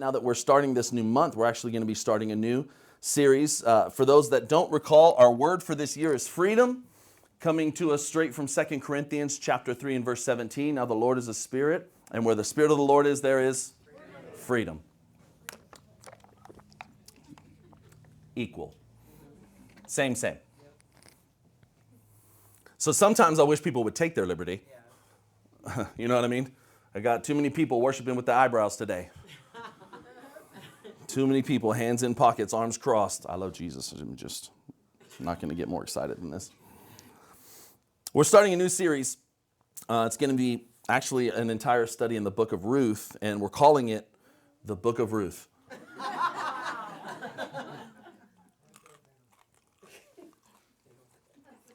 now that we're starting this new month, we're actually going to be starting a new series. For those that don't recall, our word for this year is freedom, coming to us straight from 2 Corinthians chapter 3 and verse 17. Now the Lord is a spirit, and where the Spirit of the Lord is, there is freedom. Equal. Same. So sometimes I wish people would take their liberty. You know what I mean? I got too many people worshiping with the eyebrows today. Too many people, hands in pockets, arms crossed. I love Jesus. I'm just not going to get more excited than this. We're starting a new series. It's going to be actually an entire study in the book of Ruth, and we're calling it the Book of Ruth.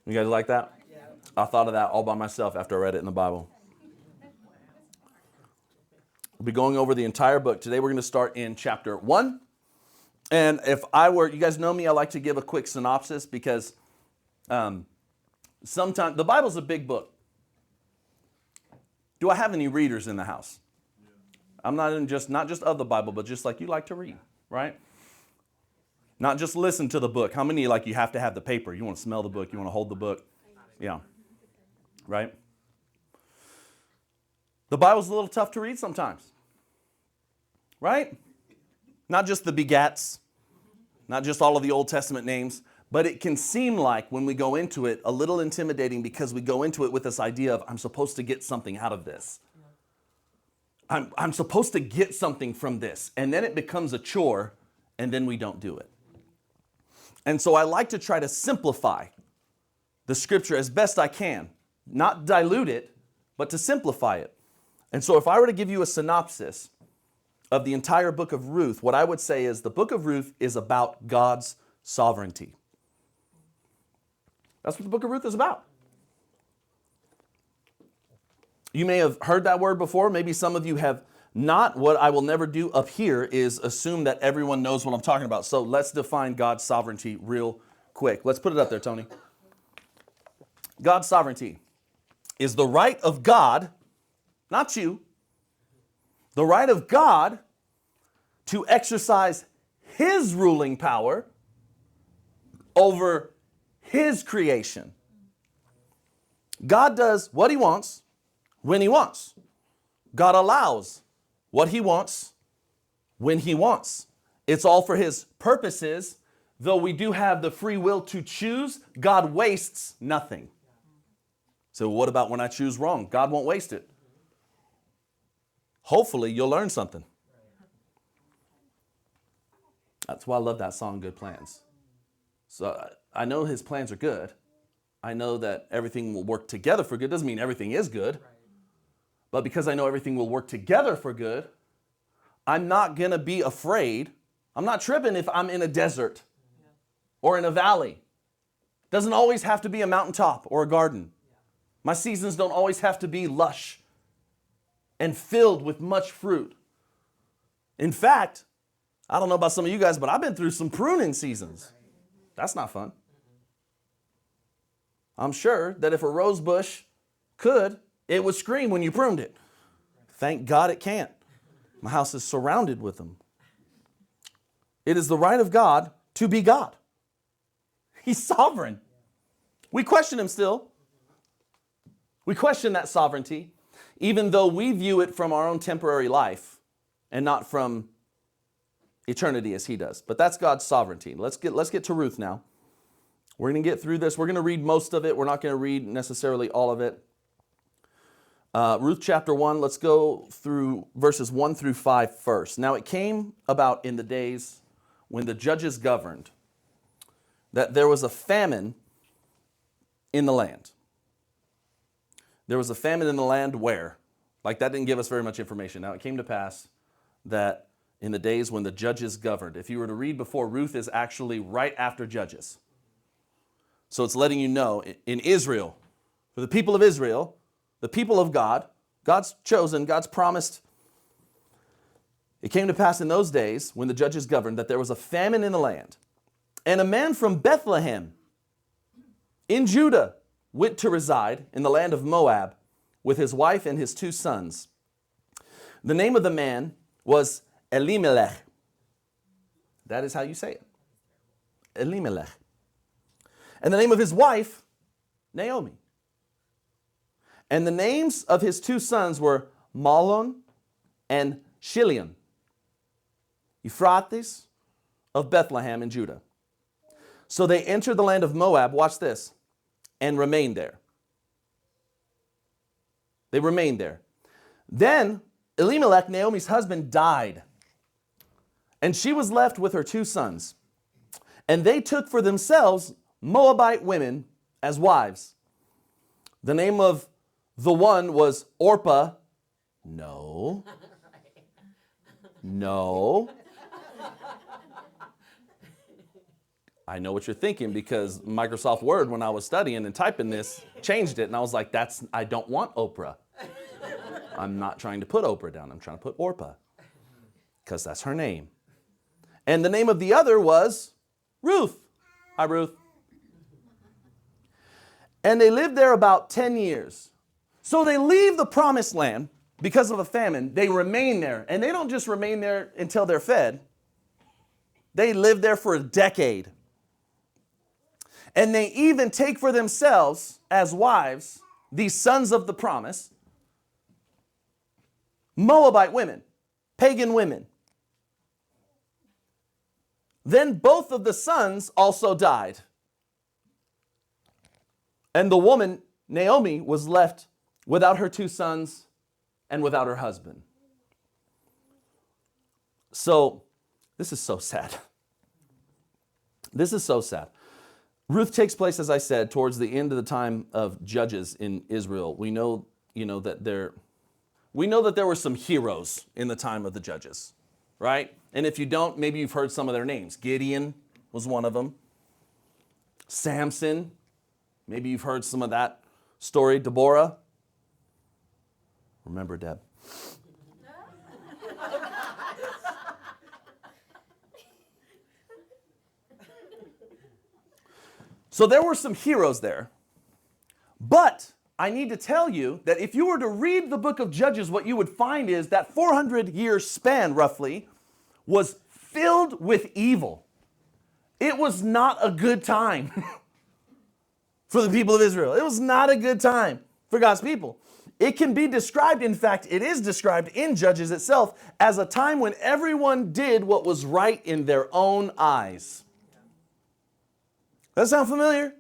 You guys like that? Yeah. I thought of that all by myself after I read it in the Bible. We'll be going over the entire book. Today we're going to start in chapter 1. And if I were, you guys know me, I like to give a quick synopsis because sometimes, the Bible's a big book. Do I have any readers in the house? Yeah. I'm not just of the Bible, but just like you like to read, right? Not just listen to the book. How many like you have to have the paper? You want to smell the book, you want to hold the book. Yeah. Right? The Bible's a little tough to read sometimes. Right? Not just the begats, not just all of the Old Testament names, but it can seem like when we go into it a little intimidating because we go into it with this idea of I'm supposed to get something out of this. I'm supposed to get something from this. And then it becomes a chore and then we don't do it. And so I like to try to simplify the scripture as best I can. Not dilute it, but to simplify it. And so if I were to give you a synopsis of the entire book of Ruth, what I would say is the book of Ruth is about God's sovereignty. That's what the book of Ruth is about. You may have heard that word before. Maybe some of you have not. What I will never do up here is assume that everyone knows what I'm talking about. So let's define God's sovereignty real quick. Let's put it up there, Tony. God's sovereignty is the right of God, not you, the right of God to exercise His ruling power over His creation. God does what He wants when He wants. God allows what He wants when He wants. It's all for His purposes. Though we do have the free will to choose, God wastes nothing. So what about when I choose wrong? God won't waste it. Hopefully you'll learn something. That's why I love that song, Good Plans. So I know His plans are good. I know that everything will work together for good. Doesn't mean everything is good. But because I know everything will work together for good, I'm not going to be afraid. I'm not tripping if I'm in a desert or in a valley. Doesn't always have to be a mountaintop or a garden. My seasons don't always have to be lush and filled with much fruit. In fact, I don't know about some of you guys, but I've been through some pruning seasons. That's not fun. I'm sure that if a rose bush could, it would scream when you pruned it. Thank God it can't. My house is surrounded with them. It is the right of God to be God. He's sovereign. We question Him still. We question that sovereignty, even though we view it from our own temporary life and not from eternity as He does. But that's God's sovereignty. Let's get to Ruth now. We're going to get through this. We're going to read most of it. We're not going to read necessarily all of it. Ruth chapter 1, let's go through verses 1 through 5 first. Now it came about in the days when the judges governed that there was a famine in the land. There was a famine in the land where? Like that didn't give us very much information. Now it came to pass that in the days when the judges governed. If you were to read before, Ruth is actually right after Judges. So it's letting you know in Israel, for the people of Israel, the people of God, God's chosen, God's promised. It came to pass in those days when the judges governed that there was a famine in the land. And a man from Bethlehem in Judah went to reside in the land of Moab with his wife and his 2 sons. The name of the man was Elimelech. That is how you say it. Elimelech. And the name of his wife, Naomi. And the names of his two sons were Mahlon and Chilion, Euphrates of Bethlehem in Judah. So they entered the land of Moab, watch this, and remained there. They remained there. Then Elimelech, Naomi's husband, died, and she was left with her two sons. And they took for themselves Moabite women as wives. The name of the one was Orpah. No. I know what you're thinking, because Microsoft Word, when I was studying and typing this, changed it. And I was like, I don't want Oprah. I'm not trying to put Oprah down. I'm trying to put Orpah, because that's her name. And the name of the other was Ruth. Hi, Ruth. And they lived there about 10 years. So they leave the promised land because of a famine. They remain there. And they don't just remain there until they're fed. They live there for a decade. And they even take for themselves as wives these sons of the promise, Moabite women, pagan women. Then both of the sons also died. And the woman, Naomi, was left without her two sons and without her husband. So, this is so sad. This is so sad. Ruth takes place, as I said, towards the end of the time of Judges in Israel. We know that there were some heroes in the time of the Judges, right? And if you don't, maybe you've heard some of their names. Gideon was one of them. Samson, maybe you've heard some of that story. Deborah. Remember Deb. So there were some heroes there. But I need to tell you that if you were to read the book of Judges, what you would find is that 400-year span, roughly, was filled with evil. It was not a good time for the people of Israel. It was not a good time for God's people. It can be described, in fact, it is described in Judges itself as a time when everyone did what was right in their own eyes. Does that sound familiar?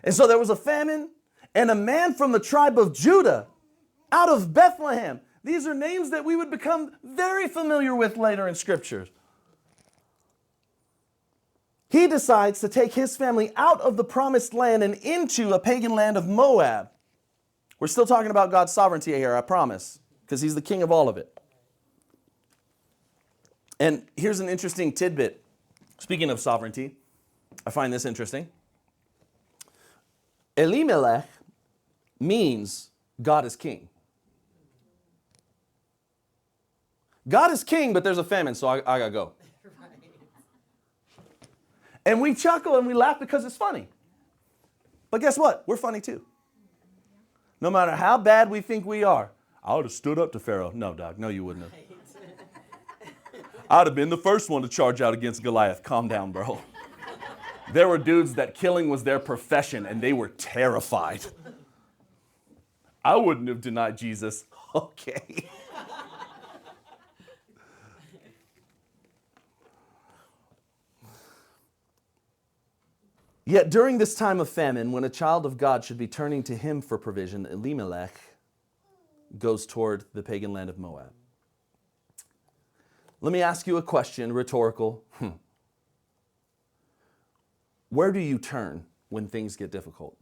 And so there was a famine, and a man from the tribe of Judah, out of Bethlehem. These are names that we would become very familiar with later in Scriptures. He decides to take his family out of the promised land and into a pagan land of Moab. We're still talking about God's sovereignty here, I promise, because he's the king of all of it. And here's an interesting tidbit. Speaking of sovereignty, I find this interesting. Elimelech means God is king. God is king, but there's a famine, so I gotta go. Right. And we chuckle and we laugh because it's funny. But guess what? We're funny too. No matter how bad we think we are. I would have stood up to Pharaoh. No, Doc, no, you wouldn't have. I'd have been the first one to charge out against Goliath. Calm down, bro. There were dudes that killing was their profession, and they were terrified. I wouldn't have denied Jesus. Okay. Yet during this time of famine, when a child of God should be turning to him for provision, Elimelech goes toward the pagan land of Moab. Let me ask you a question, rhetorical. Where do you turn when things get difficult?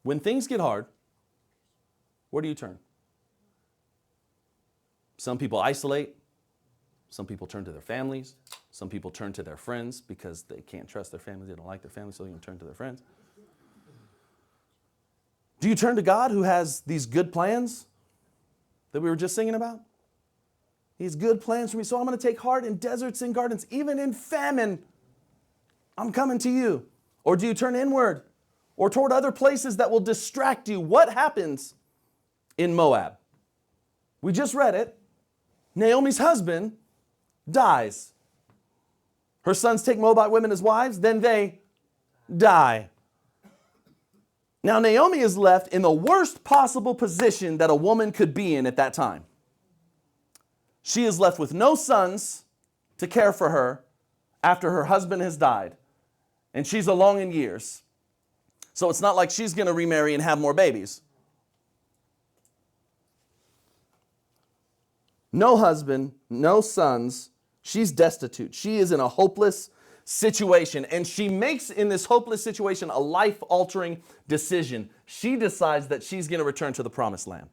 When things get hard, where do you turn? Some people isolate. Some people turn to their families. Some people turn to their friends because they can't trust their families. They don't like their families, so they can turn to their friends. Do you turn to God, who has these good plans that we were just singing about? These good plans for me. So I'm going to take heart in deserts and gardens, even in famine. I'm coming to you. Or do you turn inward or toward other places that will distract you? What happens in Moab? We just read it. Naomi's husband dies. Her sons take Moabite women as wives, then they die. Now Naomi is left in the worst possible position that a woman could be in at that time. She is left with no sons to care for her after her husband has died. And she's along in years. So it's not like she's going to remarry and have more babies. No husband, no sons. She's destitute. She is in a hopeless situation. And she makes in this hopeless situation a life-altering decision. She decides that she's going to return to the promised land.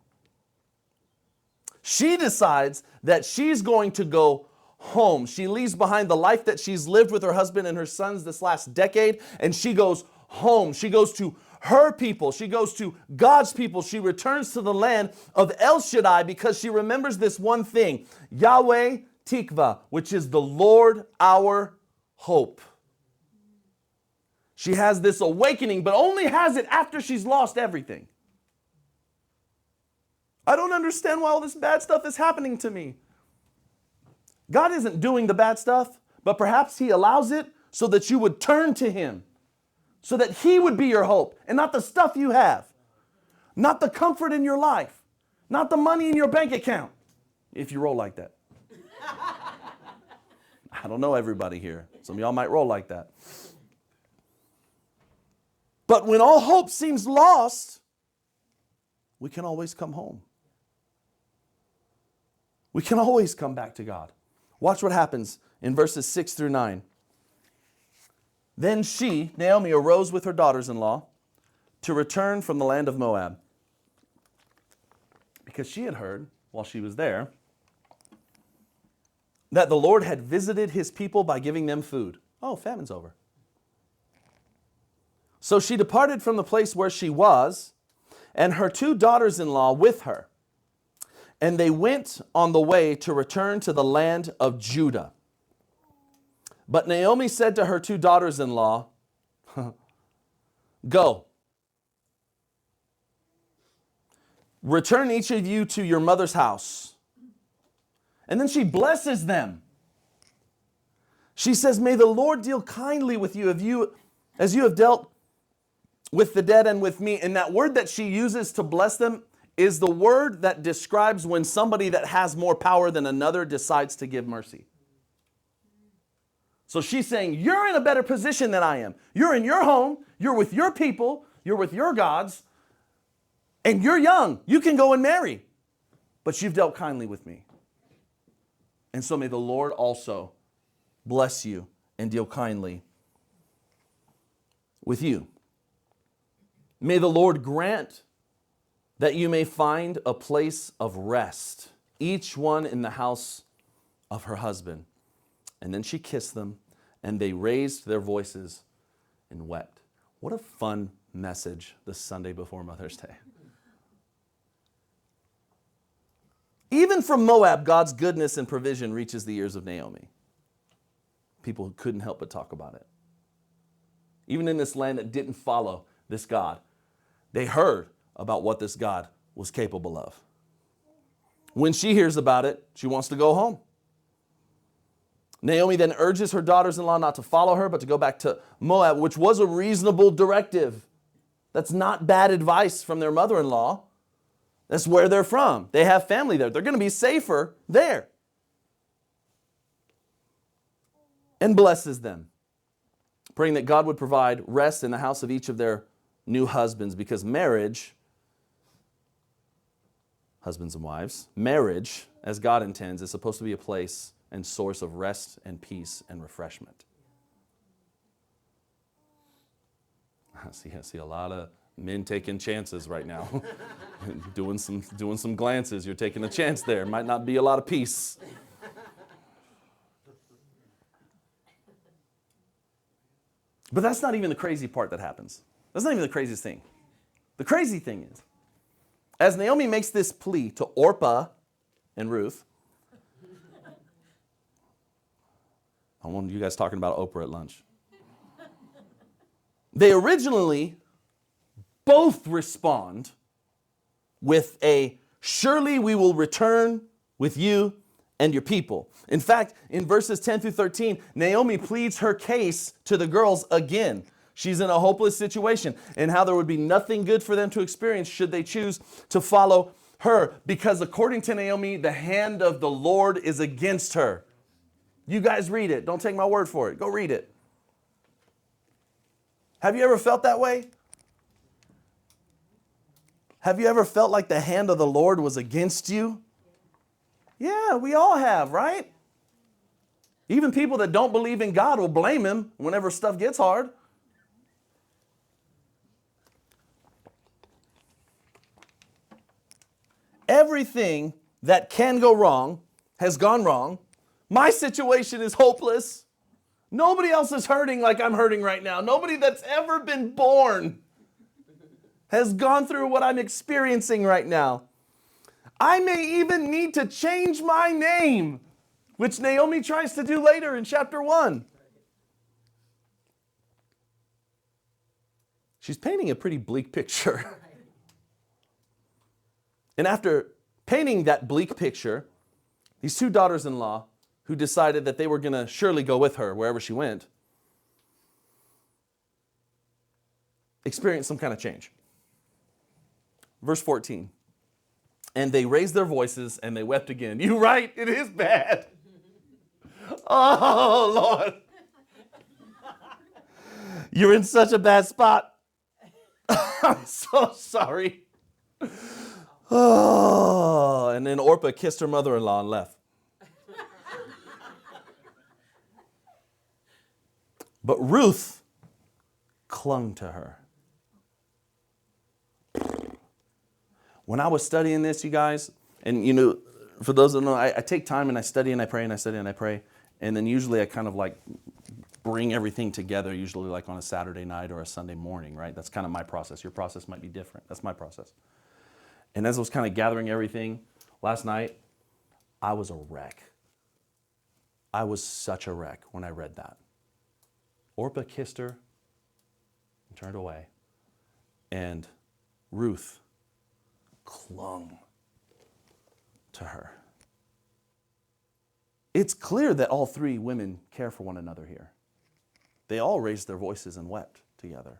She decides that she's going to go home. She leaves behind the life that she's lived with her husband and her sons this last decade, and she goes home. She goes to her people. She goes to God's people. She returns to the land of El Shaddai because she remembers this one thing, Yahweh Tikva, which is the Lord our hope. She has this awakening, but only has it after she's lost everything. I don't understand why all this bad stuff is happening to me. God isn't doing the bad stuff, but perhaps He allows it so that you would turn to Him, so that He would be your hope, and not the stuff you have, not the comfort in your life, not the money in your bank account, if you roll like that. I don't know everybody here. Some of y'all might roll like that. But when all hope seems lost, we can always come home. We can always come back to God. Watch what happens in verses 6 through 9. Then she, Naomi, arose with her daughters-in-law to return from the land of Moab, because she had heard, while she was there, that the Lord had visited His people by giving them food. Oh, famine's over. So she departed from the place where she was, and her 2 daughters-in-law with her. And they went on the way to return to the land of Judah. But Naomi said to her 2 daughters-in-law, Go. Return each of you to your mother's house. And then she blesses them. She says, May the Lord deal kindly with you as you have dealt with the dead and with me. And that word that she uses to bless them is the word that describes when somebody that has more power than another decides to give mercy. So she's saying, you're in a better position than I am. You're in your home, you're with your people, you're with your gods, and you're young. You can go and marry, but you've dealt kindly with me. And so may the Lord also bless you and deal kindly with you. May the Lord grant that you may find a place of rest, each one in the house of her husband. And then she kissed them, and they raised their voices and wept. What a fun message this Sunday before Mother's Day. Even from Moab, God's goodness and provision reaches the ears of Naomi. People couldn't help but talk about it. Even in this land that didn't follow this God, they heard about what this God was capable of. When she hears about it, she wants to go home. Naomi then urges her daughters-in-law not to follow her, but to go back to Moab, which was a reasonable directive. That's not bad advice from their mother-in-law. That's where they're from. They have family there. They're going to be safer there. And blesses them, praying that God would provide rest in the house of each of their new husbands, because marriage, husbands and wives, marriage, as God intends, is supposed to be a place and source of rest and peace and refreshment. I see a lot of men taking chances right now. doing some glances. You're taking a chance there. Might not be a lot of peace. But that's not even the crazy part that happens. That's not even the craziest thing. The crazy thing is, as Naomi makes this plea to Orpah and Ruth, I want you guys talking about Oprah at lunch. They originally both respond with a Surely we will return with you and your people. In fact, in verses 10 through 13, Naomi pleads her case to the girls again. She's in a hopeless situation and how there would be nothing good for them to experience should they choose to follow her. Because according to Naomi, the hand of the Lord is against her. You guys read it. Don't take my word for it. Go read it. Have you ever felt that way? Have you ever felt like the hand of the Lord was against you? Yeah, we all have, right? Even people that don't believe in God will blame him whenever stuff gets hard. Everything that can go wrong has gone wrong. My situation is hopeless. Nobody else is hurting like I'm hurting right now. Nobody that's ever been born has gone through what I'm experiencing right now. I may even need to change my name, which Naomi tries to do later in chapter 1. She's painting a pretty bleak picture. And after painting that bleak picture, these two daughters-in-law who decided that they were going to surely go with her wherever she went, experienced some kind of change. Verse 14. And they raised their voices and they wept again. You're right, it is bad. Oh, Lord. You're in such a bad spot. I'm so sorry. Oh, and then Orpah kissed her mother-in-law and left. But Ruth clung to her. When I was studying this, you guys, and you know, for those that know, I take time and I study and I pray and I study and I pray. And then usually I kind of like bring everything together, usually like on a Saturday night or a Sunday morning, right? That's kind of my process. Your process might be different. That's my process. And as I was kind of gathering everything last night, I was a wreck. I was such a wreck when I read that. Orpah kissed her and turned away. And Ruth clung to her. It's clear that all three women care for one another here. They all raised their voices and wept together.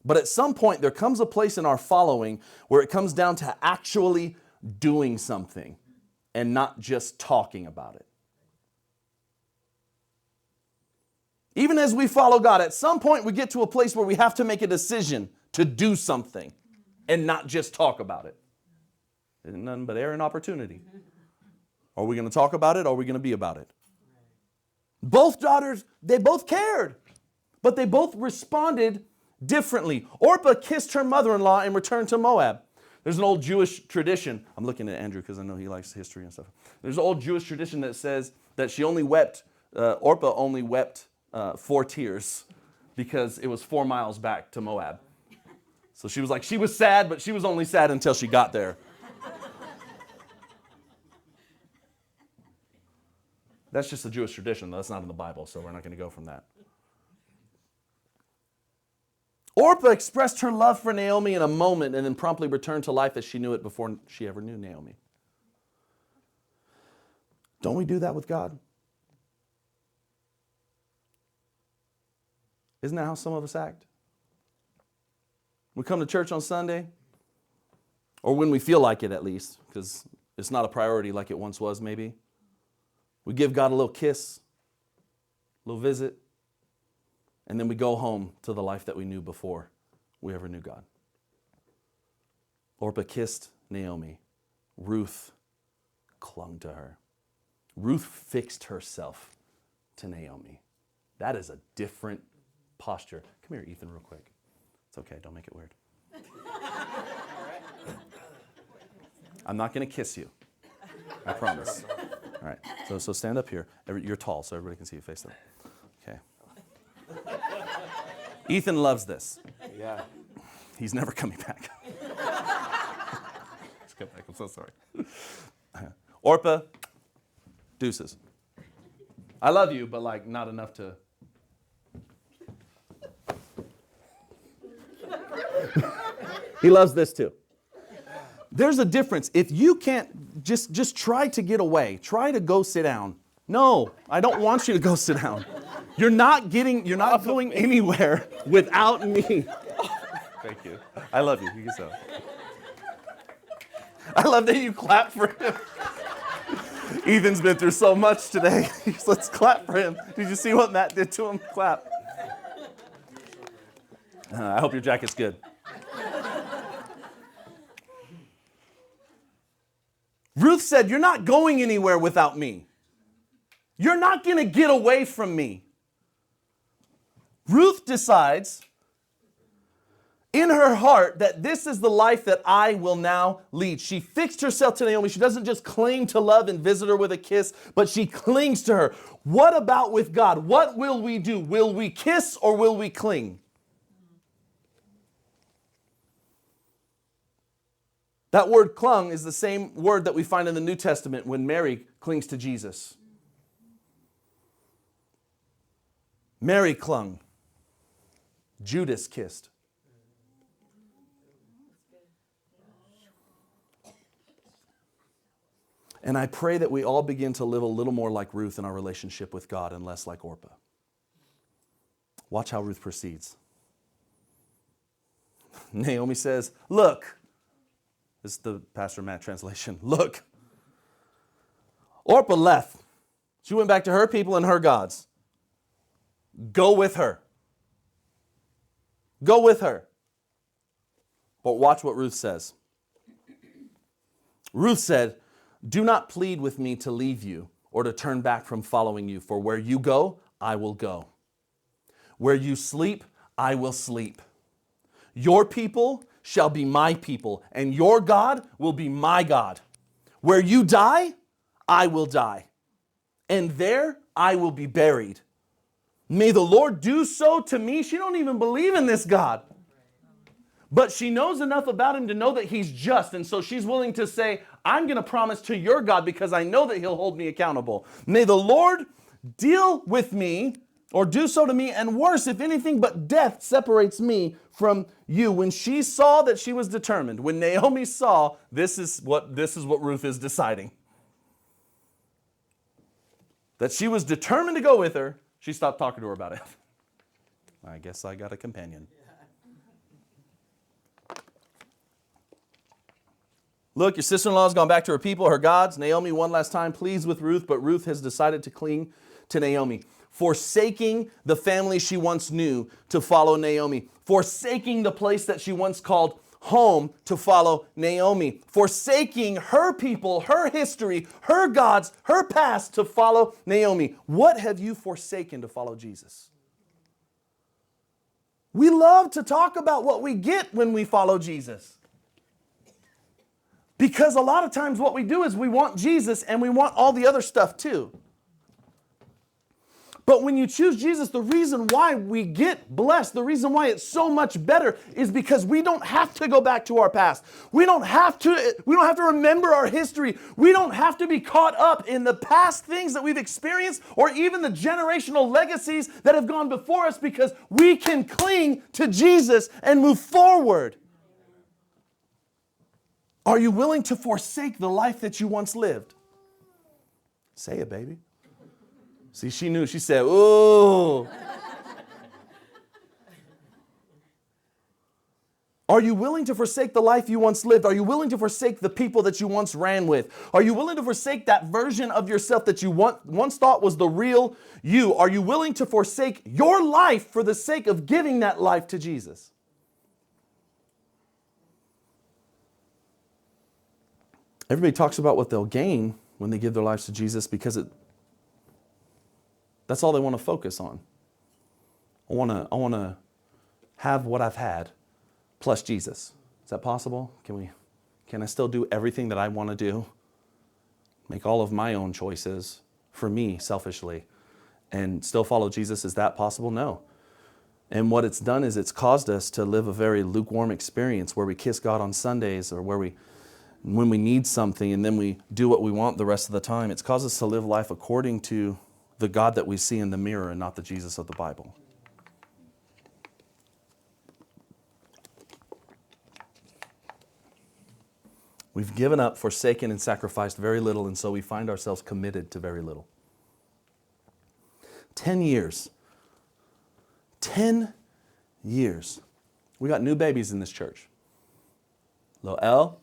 But at some point, there comes a place in our following where it comes down to actually doing something and not just talking about it. Even as we follow God, at some point we get to a place where we have to make a decision to do something and not just talk about it. There's nothing but air and opportunity. Are we going to talk about it or are we going to be about it? Both daughters, they both cared, but they both responded differently. Orpah kissed her mother-in-law and returned to Moab. There's an old Jewish tradition. I'm looking at Andrew because I know he likes history and stuff. There's an old Jewish tradition that says that she only wept, Orpah only wept 4 tears because it was 4 miles back to Moab. So she was like, she was sad, but she was only sad until she got there. That's just a Jewish tradition, though. That's not in the Bible, so we're not going to go from that. Orpah expressed her love for Naomi in a moment and then promptly returned to life as she knew it before she ever knew Naomi. Don't we do that with God? Isn't that how some of us act? We come to church on Sunday, or when we feel like it at least, because it's not a priority like it once was maybe. We give God a little kiss, a little visit, and then we go home to the life that we knew before we ever knew God. Orpah kissed Naomi. Ruth clung to her. Ruth fixed herself to Naomi. That is a different posture. Come here, Ethan, real quick. It's okay, don't make it weird. I'm not going to kiss you. I promise. All right, so stand up here. You're tall, so everybody can see you face up. Okay. Ethan loves this. Yeah. He's never coming back. Just come back, I'm so sorry. Orpah, deuces. I love you, but like not enough to... He loves this too. There's a difference. If you can't, just try to get away. Try to go sit down. No, I don't want you to go sit down. You're not going anywhere without me. Thank you. I love you. You can so. I love that you clap for him. Ethan's been through so much today. Let's clap for him. Did you see what Matt did to him? Clap. I hope your jacket's good. Ruth said, you're not going anywhere without me. You're not going to get away from me. Ruth decides in her heart that this is the life that I will now lead. She fixed herself to Naomi. She doesn't just cling to love and visit her with a kiss, but she clings to her. What about with God? What will we do? Will we kiss or will we cling? That word clung is the same word that we find in the New Testament when Mary clings to Jesus. Mary clung. Judas kissed. And I pray that we all begin to live a little more like Ruth in our relationship with God and less like Orpah. Watch how Ruth proceeds. Naomi says, look. This is the Pastor Matt translation. Look. Orpah left. She went back to her people and her gods. Go with her. Go with her. But watch what Ruth says. Ruth said, do not plead with me to leave you or to turn back from following you, for where you go, I will go. Where you sleep, I will sleep. Your people shall be my people, and your God will be my God. Where you die, I will die, and there I will be buried. May the Lord do so to me. She don't even believe in this God. But she knows enough about him to know that he's just, and so she's willing to say, I'm going to promise to your God because I know that he'll hold me accountable. May the Lord deal with me or do so to me, and worse, if anything but death separates me from you. When she saw that she was determined, when Naomi saw this is what Ruth is deciding, that she was determined to go with her, she stopped talking to her about it. I guess I got a companion. Look, your sister-in-law has gone back to her people, her gods. Naomi one last time pleads with Ruth, but Ruth has decided to cling to Naomi, forsaking the family she once knew to follow Naomi, forsaking the place that she once called home to follow Naomi, forsaking her people, her history, her gods, her past to follow Naomi. What have you forsaken to follow Jesus? We love to talk about what we get when we follow Jesus. Because a lot of times what we do is we want Jesus and we want all the other stuff too. But when you choose Jesus, the reason why we get blessed, the reason why it's so much better is because we don't have to go back to our past. We don't have to remember our history. We don't have to be caught up in the past things that we've experienced or even the generational legacies that have gone before us, because we can cling to Jesus and move forward. Are you willing to forsake the life that you once lived? Say it, baby. See, she knew. She said, ooh. Are you willing to forsake the life you once lived? Are you willing to forsake the people that you once ran with? Are you willing to forsake that version of yourself that you once thought was the real you? Are you willing to forsake your life for the sake of giving that life to Jesus? Everybody talks about what they'll gain when they give their lives to Jesus because that's all they want to focus on. I want to have what I've had plus Jesus. Is that possible? Can I still do everything that I want to do? Make all of my own choices for me selfishly and still follow Jesus? Is that possible? No. And what it's done is it's caused us to live a very lukewarm experience where we kiss God on Sundays, or when we need something and then we do what we want the rest of the time. It's caused us to live life according to the God that we see in the mirror and not the Jesus of the Bible. We've given up, forsaken, and sacrificed very little, and so we find ourselves committed to very little. 10 years. 10 years. We got new babies in this church. Loel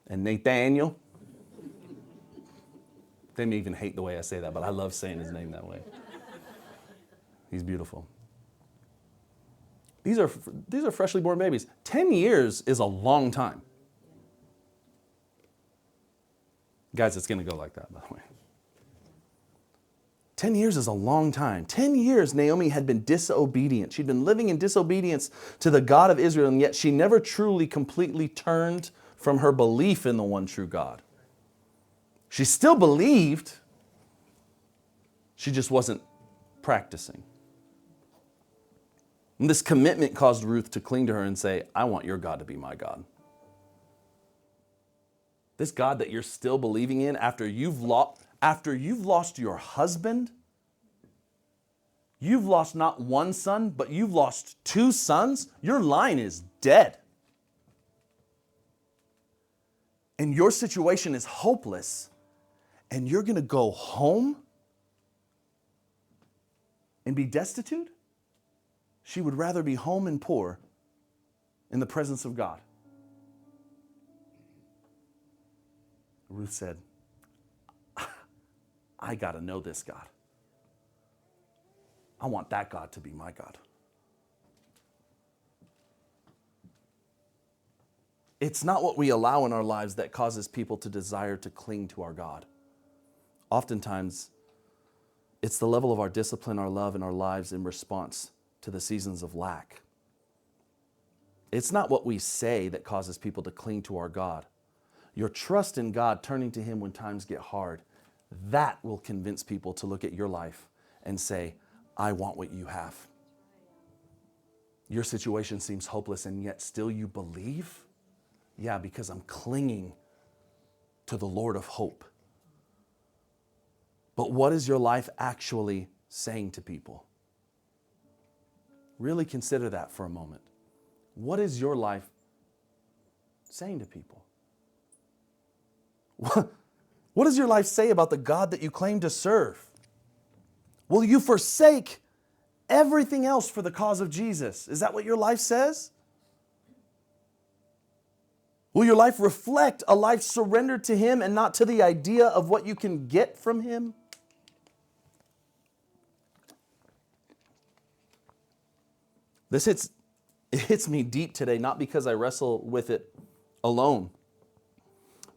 and Nathaniel. They may even hate the way I say that, but I love saying his name that way. He's beautiful. These are freshly born babies. 10 years is a long time. Guys, it's going to go like that, by the way. 10 years is a long time. 10 years Naomi had been disobedient. She'd been living in disobedience to the God of Israel, and yet she never truly, completely turned from her belief in the one true God. She still believed, she just wasn't practicing. And this commitment caused Ruth to cling to her and say, I want your God to be my God. This God that you're still believing in after you've lost your husband, you've lost not one son, but you've lost 2 sons, your line is dead. And your situation is hopeless, and you're going to go home and be destitute? She would rather be home and poor in the presence of God. Ruth said, I got to know this God. I want that God to be my God. It's not what we allow in our lives that causes people to desire to cling to our God. Oftentimes, it's the level of our discipline, our love, and our lives in response to the seasons of lack. It's not what we say that causes people to cling to our God. Your trust in God, turning to Him when times get hard, that will convince people to look at your life and say, I want what you have. Your situation seems hopeless, and yet still you believe? Yeah, because I'm clinging to the Lord of hope. But what is your life actually saying to people? Really consider that for a moment. What is your life saying to people? What does your life say about the God that you claim to serve? Will you forsake everything else for the cause of Jesus? Is that what your life says? Will your life reflect a life surrendered to Him and not to the idea of what you can get from Him? It hits me deep today, not because I wrestle with it alone,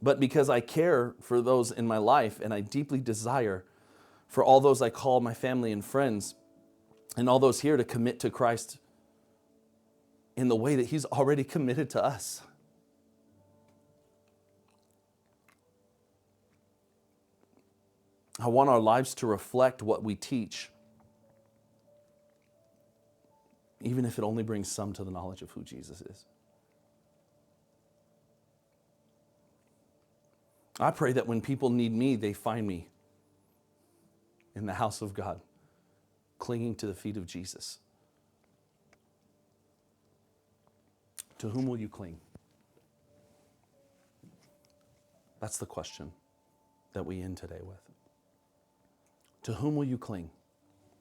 but because I care for those in my life, and I deeply desire for all those I call my family and friends, and all those here to commit to Christ in the way that He's already committed to us. I want our lives to reflect what we teach, even if it only brings some to the knowledge of who Jesus is. I pray that when people need me, they find me in the house of God, clinging to the feet of Jesus. To whom will you cling? That's the question that we end today with. To whom will you cling?